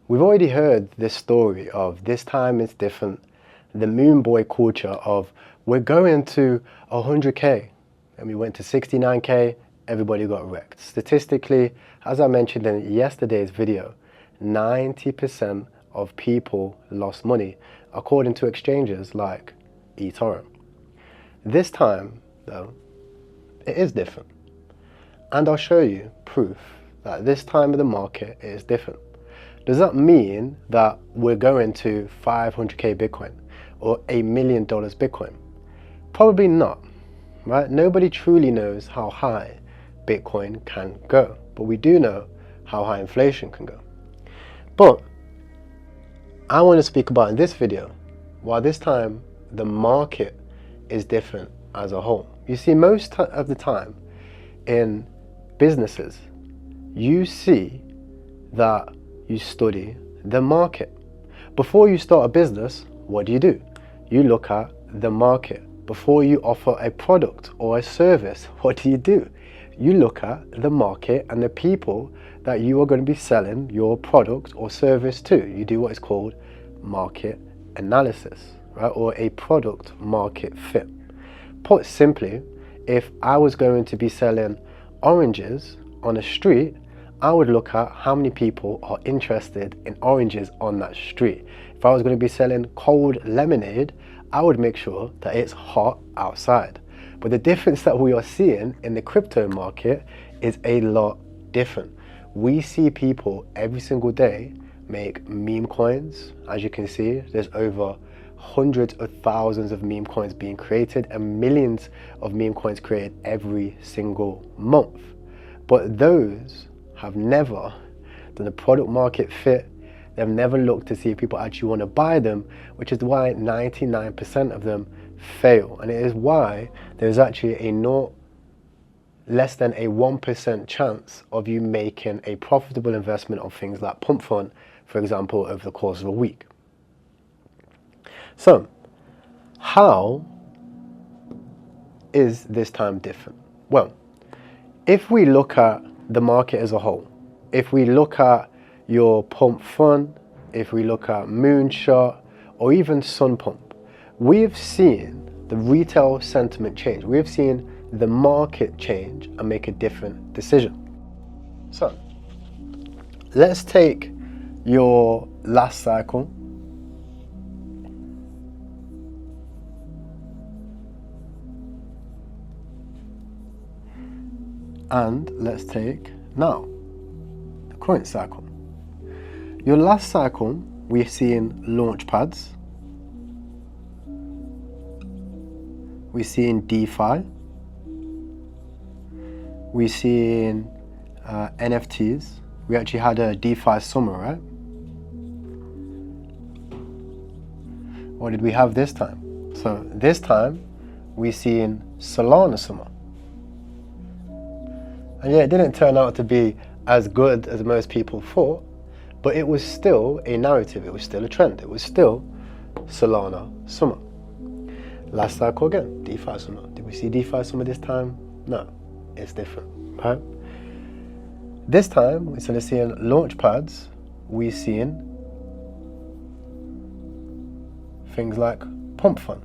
We've already heard this story of this time it's different, the moon boy culture of we're going to 100K and we went to 69K, everybody got wrecked. Statistically, as I mentioned in yesterday's video, 90% of people lost money according to exchanges like eToro. This time though, it is different. And I'll show you proof that this time of the market is different. Does that mean that we're going to 500K Bitcoin or $1 million Bitcoin? Probably not, right? Nobody truly knows how high Bitcoin can go, but we do know how high inflation can go. But I want to speak about in this video why this time the market is different as a whole. You see, most of the time in businesses, you see that you study the market. Before you start a business, what do? You look at the market. Before you offer a product or a service, what do? You look at the market and the people that you are going to be selling your product or service to. You do what is called market analysis, right? Or a product market fit. Put simply, if I was going to be selling oranges on a street, I would look at how many people are interested in oranges on that street. If I was going to be selling cold lemonade, I would make sure that it's hot outside. But the difference that we are seeing in the crypto market is a lot different. We see people every single day make meme coins. As you can see, there's over hundreds of thousands of meme coins being created and millions of meme coins created every single month. But those have never done a product market fit. They've never looked to see if people actually want to buy them, which is why 99% of them fail. And it is why there's actually less than a 1% chance of you making a profitable investment on things like pump fund, for example, over the course of a week. So, how is this time different? Well, if we look at the market as a whole, if we look at your pump fund, if we look at Moonshot or even Sun Pump, we have seen the retail sentiment change. We have seen the market change and make a different decision. So let's take your last cycle and let's take now the current cycle. Your last cycle, we're seeing launch pads, we're seeing DeFi, we're seeing NFTs. We actually had a DeFi summer, right? What did we have this time? So this time we're seeing Solana summer. And yeah, it didn't turn out to be as good as most people thought, but it was still a narrative, it was still a trend, it was still Solana summer. Last cycle again, DeFi summer. Did we see DeFi summer this time? No, it's different, right? This time, instead of seeing launch pads, we're seeing things like pump fund,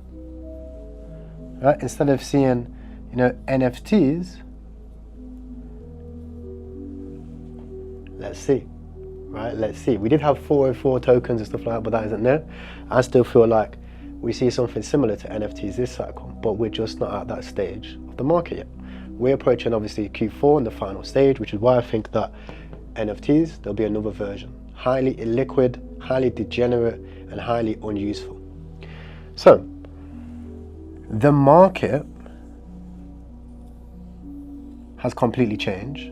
right? Instead of seeing, NFTs, let's see, right? Let's see. We did have 404 tokens and stuff like that, but that isn't there. I still feel like we see something similar to NFTs this cycle, but we're just not at that stage of the market yet. We're approaching obviously Q4 and the final stage, which is why I think that NFTs, there'll be another version. Highly illiquid, highly degenerate, and highly unuseful. So, the market has completely changed,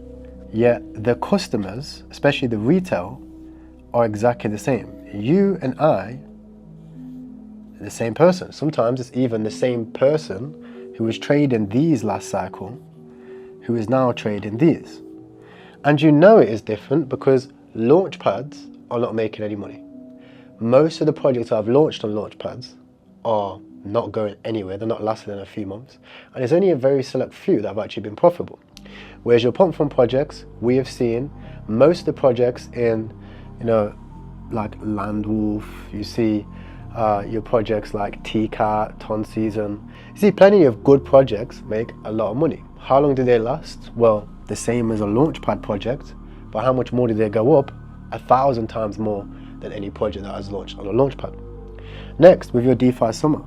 yet the customers, especially the retail, are exactly the same. You and I, the same person. Sometimes it's even the same person who was trading these last cycle, who is now trading these. And it is different because launch pads are not making any money. Most of the projects I've launched on launch pads are not going anywhere. They're not lasting in a few months. And there's only a very select few that have actually been profitable. Whereas your pump fund projects, we have seen most of the projects in, like Landwolf, you see your projects like TCAT, Ton Season. You see plenty of good projects make a lot of money. How long do they last? Well, the same as a Launchpad project, but how much more do they go up? 1,000 times more than any project that has launched on a Launchpad. Next, with your DeFi Summer,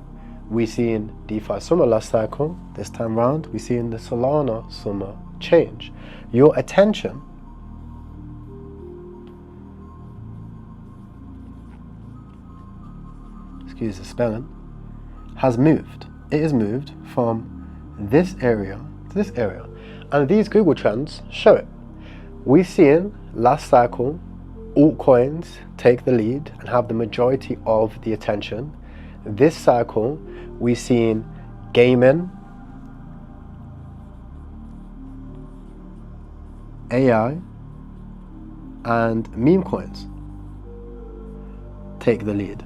we see in DeFi Summer last cycle, this time round, we see in the Solana Summer change. Your attention excuse the spelling, has moved. It has moved from this area to this area. And these Google Trends show it. We've seen last cycle, altcoins take the lead and have the majority of the attention. This cycle, we've seen gaming, AI, and meme coins take the lead.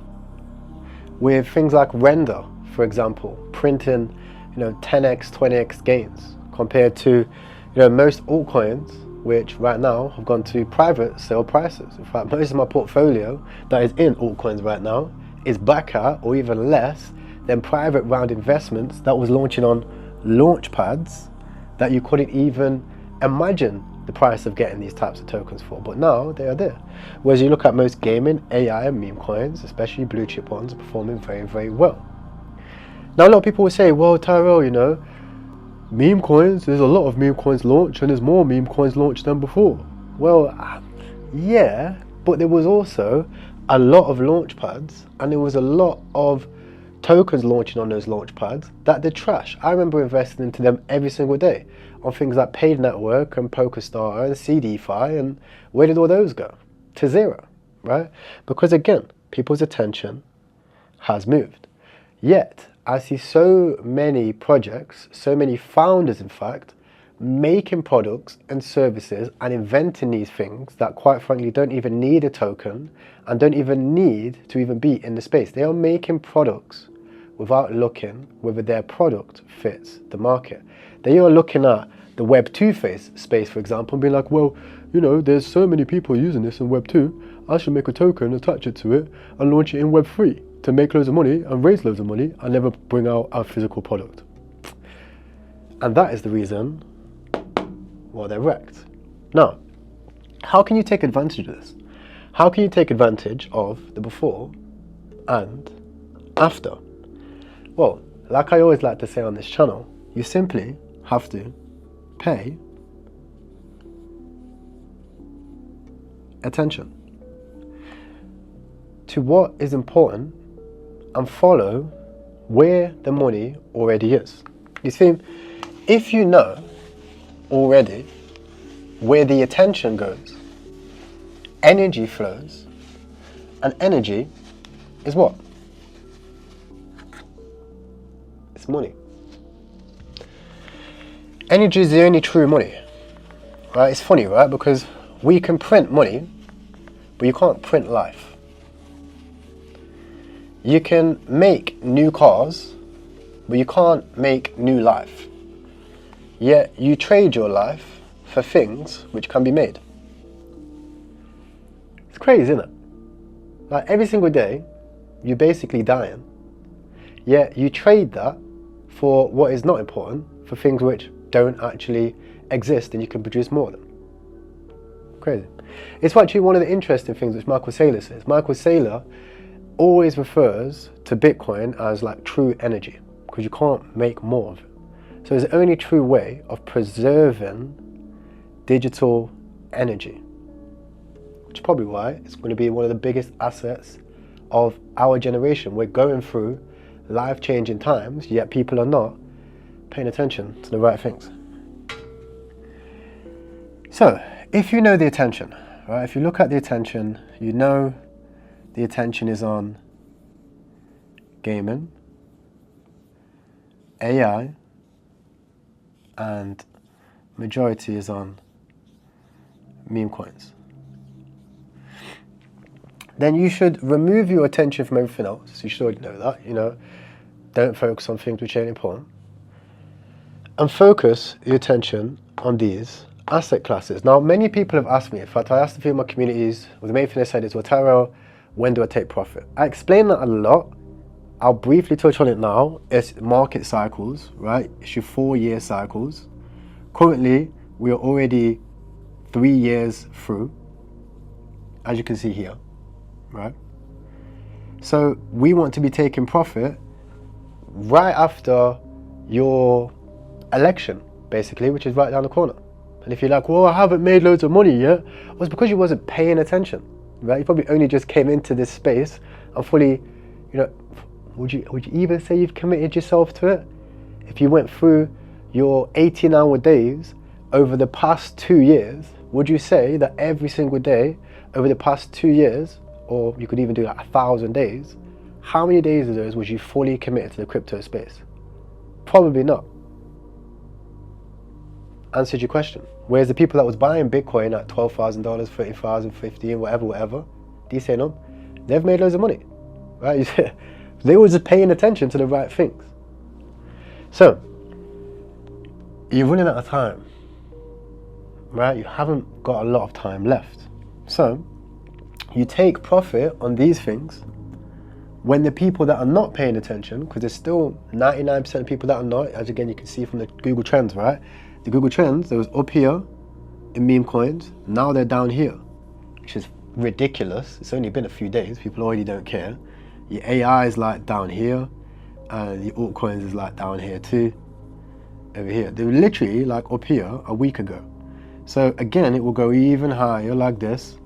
With things like render, for example, printing, 10x, 20x gains compared to, most altcoins, which right now have gone to private sale prices. In fact, most of my portfolio that is in altcoins right now is back at or even less than private round investments that was launching on launch pads that you couldn't even imagine the price of getting these types of tokens for, but now they are there. Whereas you look at most gaming, AI and meme coins, especially blue chip ones, are performing very, very well. Now a lot of people will say, well, Tyrell, meme coins, there's a lot of meme coins launched and there's more meme coins launched than before. Well, yeah, but there was also a lot of launch pads and there was a lot of tokens launching on those launch pads that did trash. I remember investing into them every single day on things like Paid Network and PokerStarter and CDFi, and where did all those go? To zero, right? Because again, people's attention has moved. Yet, I see so many projects, so many founders in fact, making products and services and inventing these things that quite frankly don't even need a token and don't even need to even be in the space. They are making products without looking whether their product fits the market. They are looking at the Web 2 space, for example, and being like, well, there's so many people using this in Web 2, I should make a token, attach it to it, and launch it in Web 3 to make loads of money and raise loads of money and never bring out a physical product. And that is the reason why they're wrecked. Now, how can you take advantage of this? How can you take advantage of the before and after? Well, like I always like to say on this channel, you simply have to pay attention to what is important and follow where the money already is. You see, if you know already where the attention goes, energy flows, and energy is what? It's money. Energy is the only true money, right? It's funny, right? Because we can print money, but you can't print life. You can make new cars, but you can't make new life. Yet you trade your life for things which can be made. It's crazy, isn't it? Like every single day, you're basically dying. Yet you trade that for what is not important, for things which don't actually exist and you can produce more of them. Crazy. It's actually one of the interesting things which Michael Saylor says. Michael Saylor always refers to Bitcoin as like true energy because you can't make more of it. So it's the only true way of preserving digital energy, which is probably why it's going to be one of the biggest assets of our generation. We're going through life-changing times, yet people are not paying attention to the right things. So, if you know the attention, right? If you look at the attention, you know the attention is on gaming, AI, and majority is on meme coins. Then you should remove your attention from everything else. You should already know that, Don't focus on things which ain't important. And focus your attention on these asset classes. Now, many people have asked me, in fact, I asked a few of my communities, well, the main thing they said is, well, Tyrell, when do I take profit? I explain that a lot. I'll briefly touch on it now. It's market cycles, right? It's your 4-year cycles. Currently, we are already 3 years through, as you can see here, right? So we want to be taking profit right after your election, basically, which is right down the corner. And if you're like, well, I haven't made loads of money yet, well, it's because you wasn't paying attention, right? You probably only just came into this space and fully, would you even say you've committed yourself to it? If you went through your 18-hour days over the past 2 years, would you say that every single day over the past 2 years, or you could even do like 1,000 days, how many days of those was you fully committed to the crypto space? Probably not. Answered your question. Whereas the people that was buying Bitcoin at $12,000, $30,000, $15,000, whatever, these say no, they've made loads of money, right? They were just paying attention to the right things. So, you're running out of time, right? You haven't got a lot of time left. So, you take profit on these things when the people that are not paying attention, because there's still 99% of people that are not, as again you can see from the Google Trends, right? The Google Trends, they was up here in meme coins, now they're down here, which is ridiculous. It's only been a few days, people already don't care. Your AI is like down here, and the altcoins is like down here too, over here. They were literally like up here a week ago. So again, it will go even higher like this.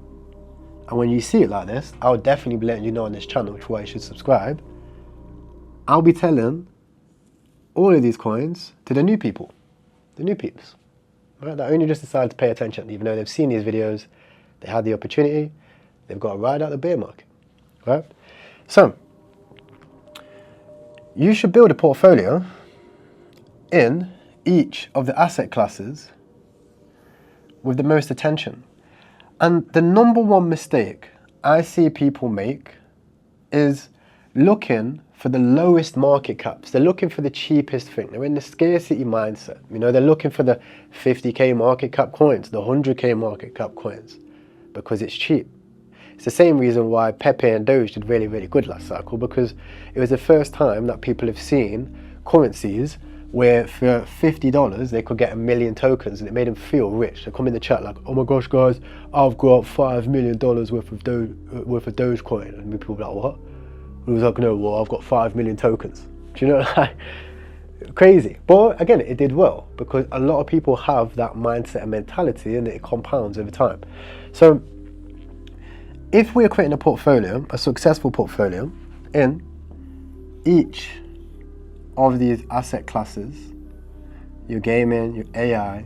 And when you see it like this, I'll definitely be letting you know on this channel, which is why you should subscribe. I'll be telling all of these coins to the new people, the new peeps, right? That only just decided to pay attention, even though they've seen these videos, they had the opportunity, they've got to ride out the bear market, right? So, you should build a portfolio in each of the asset classes with the most attention. And the number one mistake I see people make is looking for the lowest market caps. They're looking for the cheapest thing. They're in the scarcity mindset. They're looking for the 50k market cap coins, the 100k market cap coins, because it's cheap. It's the same reason why Pepe and Doge did really, really good last cycle, because it was the first time that people have seen currencies where for $50 they could get 1 million tokens, and it made them feel rich. They come in the chat like, oh my gosh guys, I've got $5 million worth of Dogecoin, and people were like, what? And it was like, no, well, I've got 5 million tokens. Do you know, like, crazy. But again, it did well because a lot of people have that mindset and mentality, and it compounds over time. So if we're creating a portfolio, a successful portfolio in each of these asset classes, your gaming, your AI,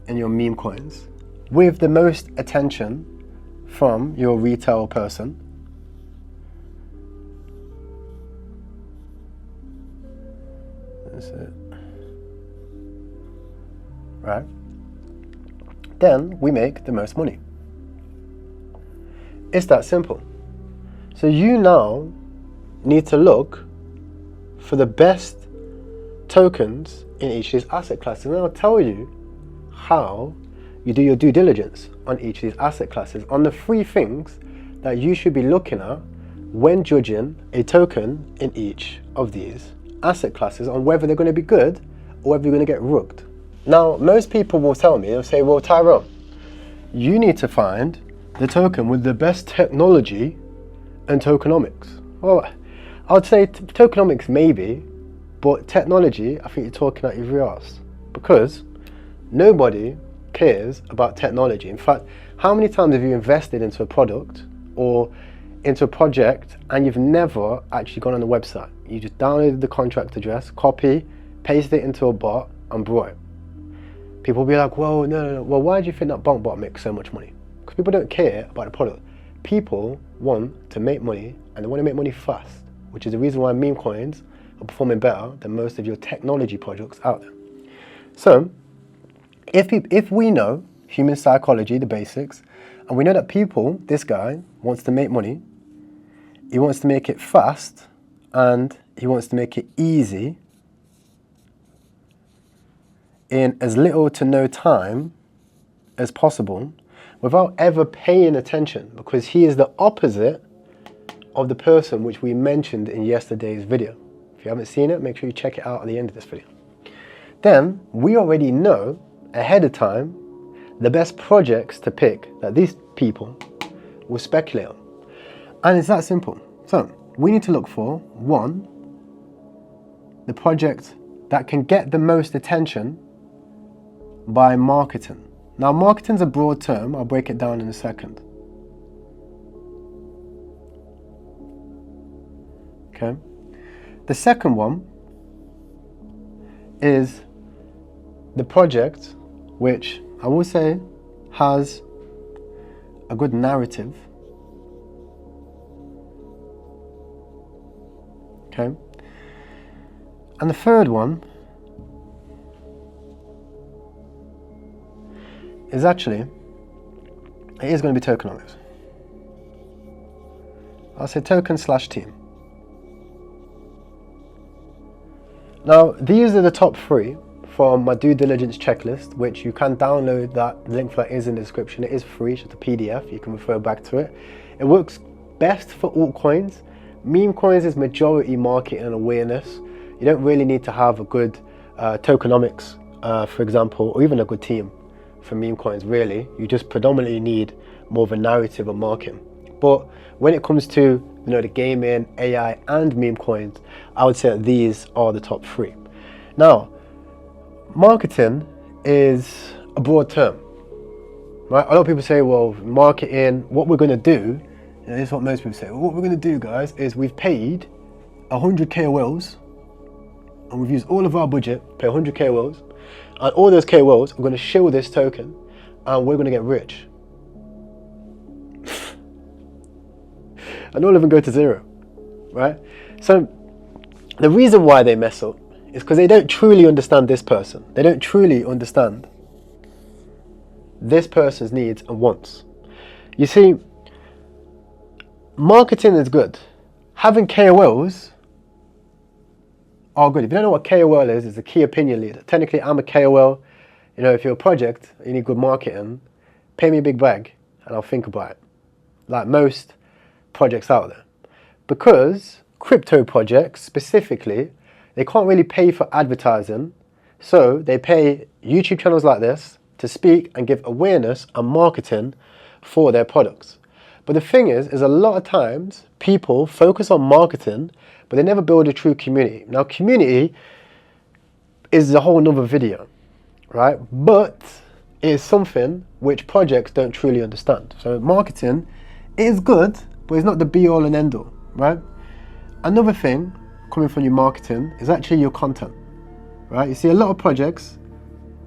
and your meme coins, with the most attention from your retail person, that's it, right? Then we make the most money. It's that simple. So you now need to look for the best tokens in each of these asset classes. And I'll tell you how you do your due diligence on each of these asset classes, on the 3 things that you should be looking at when judging a token in each of these asset classes, on whether they're going to be good or whether you're going to get rugged. Now, most people will tell me, they'll say, well, Tyrone, you need to find the token with the best technology and tokenomics. Well, I would say tokenomics maybe, but technology, I think you're talking out your rear arse, because nobody cares about technology. In fact, how many times have you invested into a product or into a project and you've never actually gone on the website? You just downloaded the contract address, copy, pasted it into a bot and brought it. People will be like, well, no. Well, why do you think that bot makes so much money? Because people don't care about the product. People want to make money, and they want to make money fast, which is the reason why meme coins are performing better than most of your technology projects out there. So, if we know human psychology, the basics, and we know that people, this guy wants to make money, he wants to make it fast, and he wants to make it easy in as little to no time as possible, without ever paying attention, because he is the opposite of the person which we mentioned in yesterday's video. If you haven't seen it, make sure you check it out at the end of this video. Then we already know ahead of time the best projects to pick that these people will speculate on. And it's that simple. So we need to look for, one, the project that can get the most attention by marketing. Now, marketing's a broad term. I'll break it down in a second. Okay. The second one is the project which I will say has a good narrative. Okay. And the third one is actually, it is going to be tokenomics. I'll say token/team. Now, these are the top 3 from my due diligence checklist, which you can download. That link for that is in the description. It is free, it's just a PDF. You can refer back to it. It works best for altcoins. Meme coins is majority market and awareness. You don't really need to have a good tokenomics, for example, or even a good team for meme coins, really. You just predominantly need more of a narrative or marketing. But when it comes to the gaming, AI, and meme coins, I would say that these are the top 3. Now, marketing is a broad term, right? A lot of people say, well, marketing, what we're going to do, this is what most people say, well, what we're going to do, guys, is we've paid 100 KOLs, and we've used all of our budget, pay 100 KOLs, and all those KOLs are going to shill this token, and we're going to get rich. And all of them go to zero, right? So the reason why they mess up is because they don't truly understand this person. They don't truly understand this person's needs and wants. You see, marketing is good. Having KOLs are good. If you don't know what KOL is, it's a key opinion leader. Technically, I'm a KOL. If you're a project, you need good marketing, pay me a big bag and I'll think about it. Like most projects out there. Because crypto projects specifically, they can't really pay for advertising, so they pay YouTube channels like this to speak and give awareness and marketing for their products. But the thing is a lot of times people focus on marketing, but they never build a true community. Now, community is a whole nother video, right? But it is something which projects don't truly understand. So marketing is good, but it's not the be all and end all, right? Another thing coming from your marketing is actually your content, right? You see a lot of projects,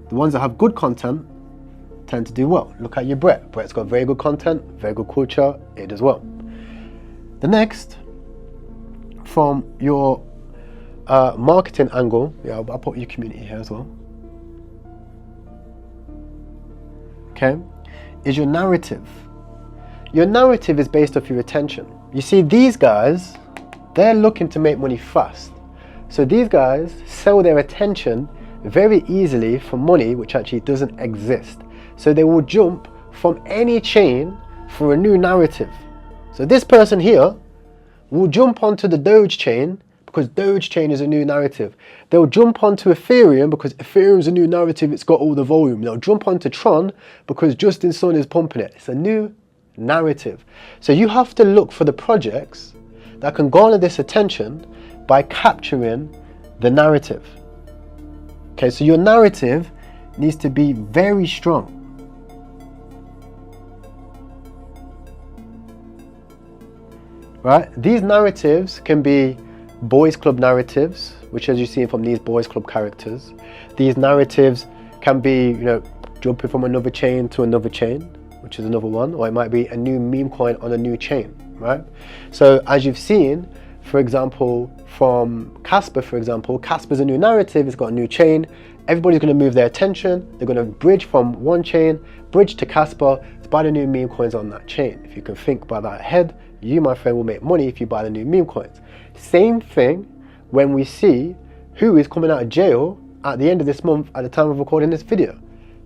the ones that have good content tend to do well. Look at your Brett. Brett's got very good content, very good culture, it does well. The next, from your marketing angle, I'll put your community here as well. Okay, is your narrative. Your narrative is based off your attention. You see, these guys, they're looking to make money fast. So these guys sell their attention very easily for money which actually doesn't exist. So they will jump from any chain for a new narrative. So this person here will jump onto the Doge chain because Doge chain is a new narrative. They'll jump onto Ethereum because Ethereum's a new narrative, it's got all the volume. They'll jump onto Tron because Justin Sun is pumping it. It's a new narrative. So you have to look for the projects that can garner this attention by capturing the narrative. Okay, so your narrative needs to be very strong. Right? These narratives can be boys club narratives, which as you see from these boys club characters. These narratives can be, jumping from another chain to another chain, which is another one, or it might be a new meme coin on a new chain, right? So as you've seen, for example, from Casper, for example, Casper's a new narrative, it's got a new chain, everybody's going to move their attention, they're going to bridge from one chain, bridge to Casper, to buy the new meme coins on that chain. If you can think about that ahead, you, my friend, will make money if you buy the new meme coins. Same thing when we see who is coming out of jail at the end of this month at the time of recording this video.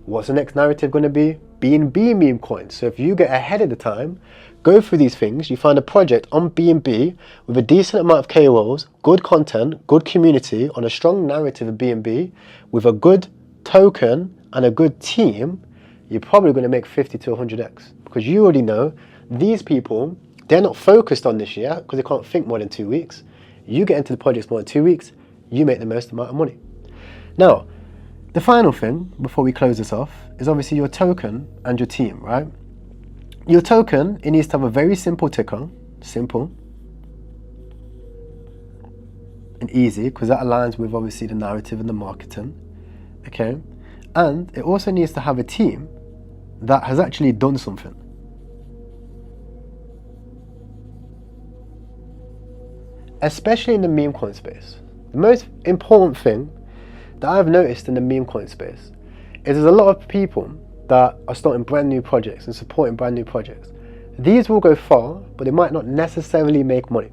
What's the next narrative going to be? BNB meme coins. So if you get ahead of the time, go through these things, you find a project on BNB with a decent amount of KOLs, good content, good community, on a strong narrative of BNB, with a good token and a good team, you're probably going to make 50 to 100x. Because you already know these people, they're not focused on this yet because they can't think more than 2 weeks. You get into the projects more than 2 weeks, you make the most amount of money. Now, the final thing before we close this off is obviously your token and your team, right? Your token, it needs to have a very simple ticker, simple and easy, because that aligns with obviously the narrative and the marketing, okay? And it also needs to have a team that has actually done something. Especially in the meme coin space. The most important thing that I've noticed in the meme coin space is there's a lot of people that are starting brand new projects and supporting brand new projects. These will go far, but they might not necessarily make money.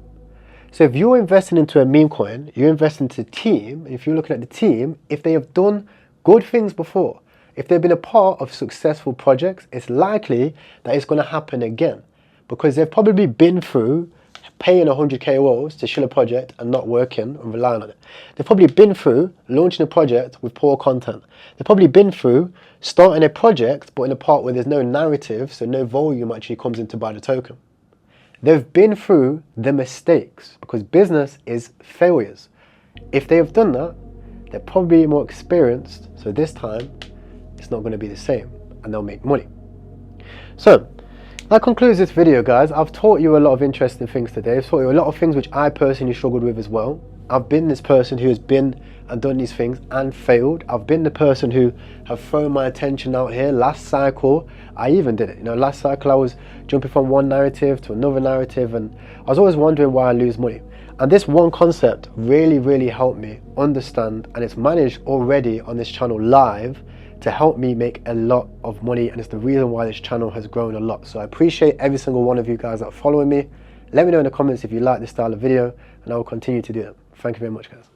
So if you're investing into a meme coin, you're investing into a team, and if you're looking at the team, if they have done good things before, if they've been a part of successful projects, it's likely that it's going to happen again, because they've probably been through paying 100 KOLs to shill a project and not working and relying on it. They've probably been through launching a project with poor content. They've probably been through starting a project but in a part where there's no narrative, so no volume actually comes in to buy the token. They've been through the mistakes, because business is failures. If they have done that, they're probably more experienced, so this time it's not going to be the same and they'll make money. So that concludes this video, guys. I've taught you a lot of interesting things today. I've taught you a lot of things which I personally struggled with as well. I've been this person who has been and done these things and failed. I've been the person who have thrown my attention out here. Last cycle, I even did it. You know, last cycle I was jumping from one narrative to another narrative, and I was always wondering why I lose money. And this one concept really helped me understand, and it's managed already on this channel live to help me make a lot of money, and it's the reason why this channel has grown a lot. So I appreciate every single one of you guys that are following me. Let me know in the comments if you like this style of video, and I will continue to do them. Thank you very much, guys.